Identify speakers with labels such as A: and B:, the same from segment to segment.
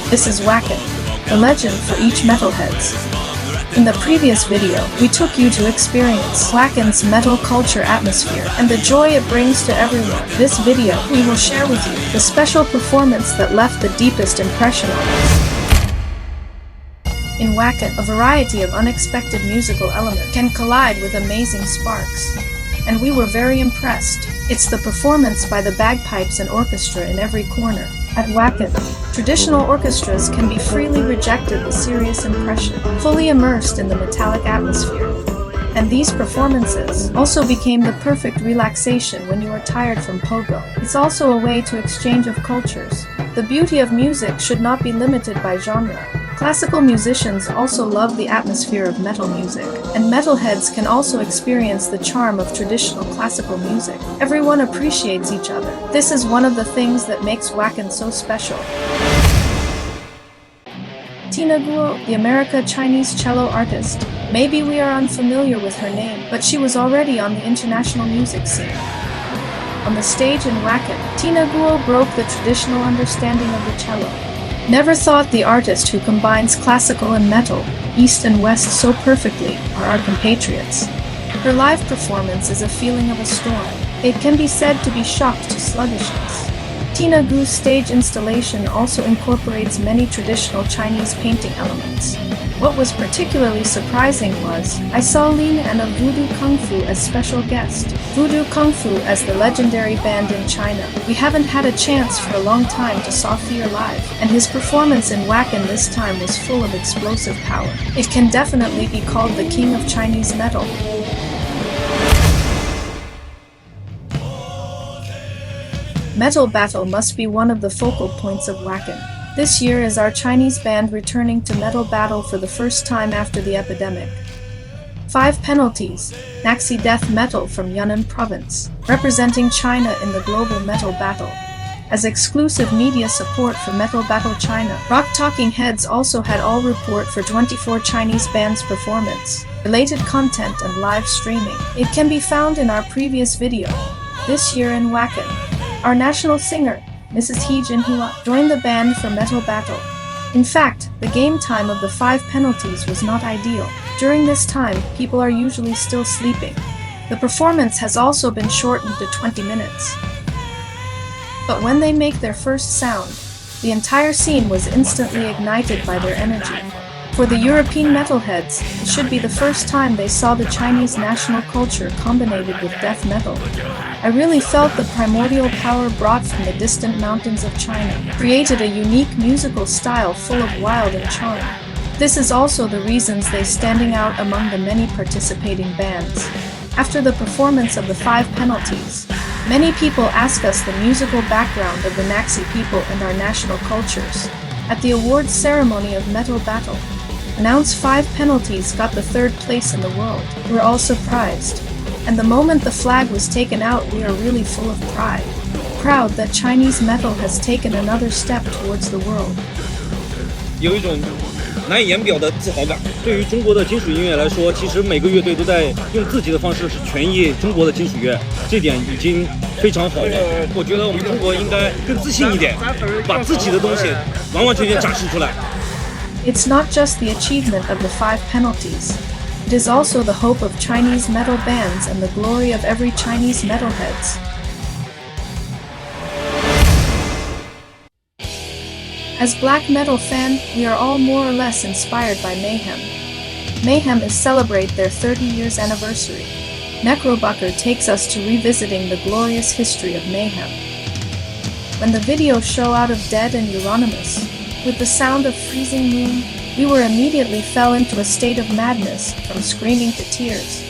A: This is Wacken, the legend for each metalheads. In the previous video, we took you to experience Wacken's metal culture atmosphere and the joy it brings to everyone. This video, we will share with you the special performance that left the deepest impression on us. In Wacken, a variety of unexpected musical elements can collide with amazing sparks. And we were very impressed. It's the performance by the bagpipes and orchestra in every corner. At Wacken, traditional orchestras can be freely rejected the serious impression, fully immersed in the metallic atmosphere. And these performances also became the perfect relaxation when you are tired from pogo. It's also a way to exchange of cultures. The beauty of music should not be limited by genre. Classical musicians also love the atmosphere of metal music, and metalheads can also experience the charm of traditional classical music. Everyone appreciates each other. This is one of the things that makes Wacken so special. Tina Guo, the American-Chinese cello artist. Maybe we are unfamiliar with her name, but she was already on the international music scene. On the stage in Wacken, Tina Guo broke the traditional understanding of the cello. Never thought the artist who combines classical and metal, East and West so perfectly, are our compatriots. Her live performance is a feeling of a storm. It can be said to be shocked to sluggishness. Tina Gu's stage installation also incorporates many traditional Chinese painting elements. What was particularly surprising was, I saw Lin and of Voodoo Kung Fu as special guest. Voodoo Kung Fu as the legendary band in China. We haven't had a chance for a long time to saw Fear live, and his performance in Wacken this time was full of explosive power. It can definitely be called the king of Chinese metal. Metal battle must be one of the focal points of Wacken. This year is our Chinese band returning to metal battle for the first time after the epidemic. 5 penalties, Naxi death metal from Yunnan province, representing China in the global metal battle. As exclusive media support for Metal Battle China, Rock Talking Heads also had all report for 24 Chinese bands' performance, related content and live streaming. It can be found in our previous video. This year in Wacken, our national singer, Mrs. He Jinhua, joined the band for Metal Battle. In fact, the game time of the 5 penalties was not ideal. During this time, people are usually still sleeping. The performance has also been shortened to 20 minutes. But when they make their first sound, the entire scene was instantly ignited by their energy. For the European metalheads, it should be the first time they saw the Chinese national culture combined with death metal. I really felt the primordial power brought from the distant mountains of China, created a unique musical style full of wild and charm. This is also the reasons they standing out among the many participating bands. After the performance of the 5 penalties, many people ask us the musical background of the Naxi people and our national cultures. At the awards ceremony of Metal Battle, announced 5 penalties got the 3rd place in the world. We're all surprised. And the moment the flag was taken out, we are really full of pride. Proud that Chinese metal has taken another step towards the world.
B: 有一种难以言表的自豪感。对于中国的金属音乐来说，其实每个乐队都在用自己的方式是权益中国的金属乐，这点已经非常好了。我觉得我们中国应该更自信一点，把自己的东西完完全全展示出来。
A: It's not just the achievement of the 5 penalties. It is also the hope of Chinese metal bands and the glory of every Chinese metalheads. As black metal fans, we are all more or less inspired by Mayhem. Mayhem is celebrate their 30 years anniversary. Necrobucker takes us to revisiting the glorious history of Mayhem. When the video show Out of Dead and Euronymous, with the sound of freezing moon, we were immediately fell into a state of madness, from screaming to tears.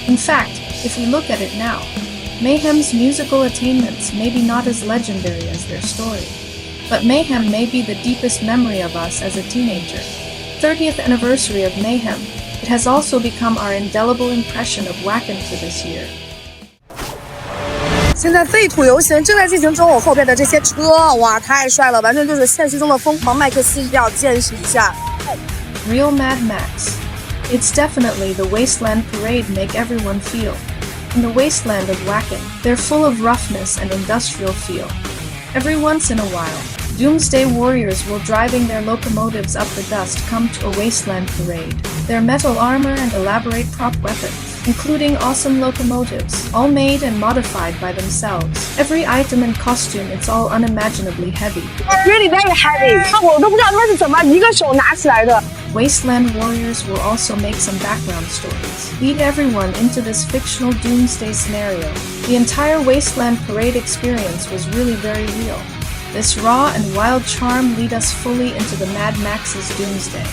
A: In fact, if we look at it now, Mayhem's musical attainments may be not as legendary as their story. But Mayhem may be the deepest memory of us as a teenager. 30th anniversary of Mayhem, it has also become our indelible impression of Wacken for this year.
C: 现在废土游行正在进行中，我后边的这些车，哇，太帅了，完全就是现实中的疯狂麦克斯，一定要见识一下。
A: Real Mad Max. It's definitely the wasteland parade make everyone feel. In the wasteland of Wacken, they're full of roughness and industrial feel. Every once in a while, Doomsday warriors while driving their locomotives up the dust come to a wasteland parade. Their metal armor and elaborate prop weapons, including awesome locomotives, all made and modified by themselves. Every item and costume, it's all unimaginably heavy.
C: Really very heavy. 我都不知道他们是怎么一个手拿起来的。
A: Wasteland warriors will also make some background stories. Lead everyone into this fictional doomsday scenario. The entire Wasteland parade experience was really very real. This raw and wild charm lead us fully into the Mad Max's doomsday.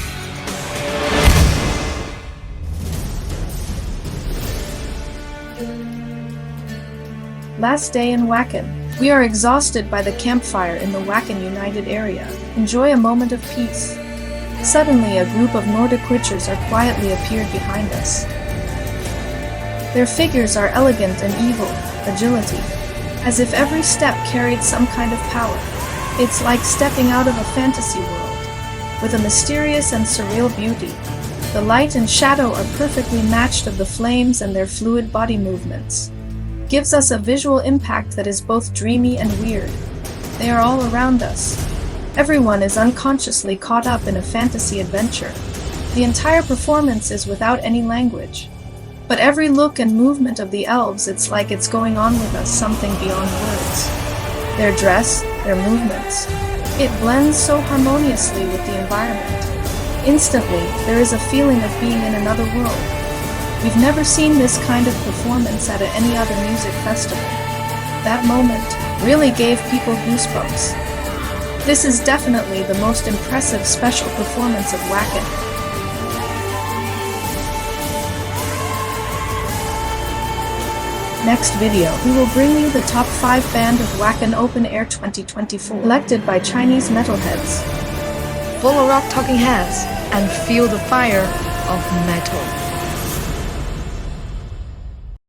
A: Last day in Wacken. We are exhausted by the campfire in the Wacken United area. Enjoy a moment of peace. Suddenly, a group of Nordic witchers are quietly appeared behind us. Their figures are elegant and evil, agility, as if every step carried some kind of power. It's like stepping out of a fantasy world, with a mysterious and surreal beauty. The light and shadow are perfectly matched of the flames and their fluid body movements. Gives us a visual impact that is both dreamy and weird. They are all around us. Everyone is unconsciously caught up in a fantasy adventure. The entire performance is without any language. But every look and movement of the elves, it's like it's going on with us, something beyond words. Their dress, their movements, it blends so harmoniously with the environment. Instantly, there is a feeling of being in another world. We've never seen this kind of performance at any other music festival. That moment really gave people goosebumps. This is definitely the most impressive special performance of Wacken. Next video, we will bring you the top 5 band of Wacken Open Air 2024, elected by Chinese metalheads.
D: Follow rock talking heads and feel the fire of metal.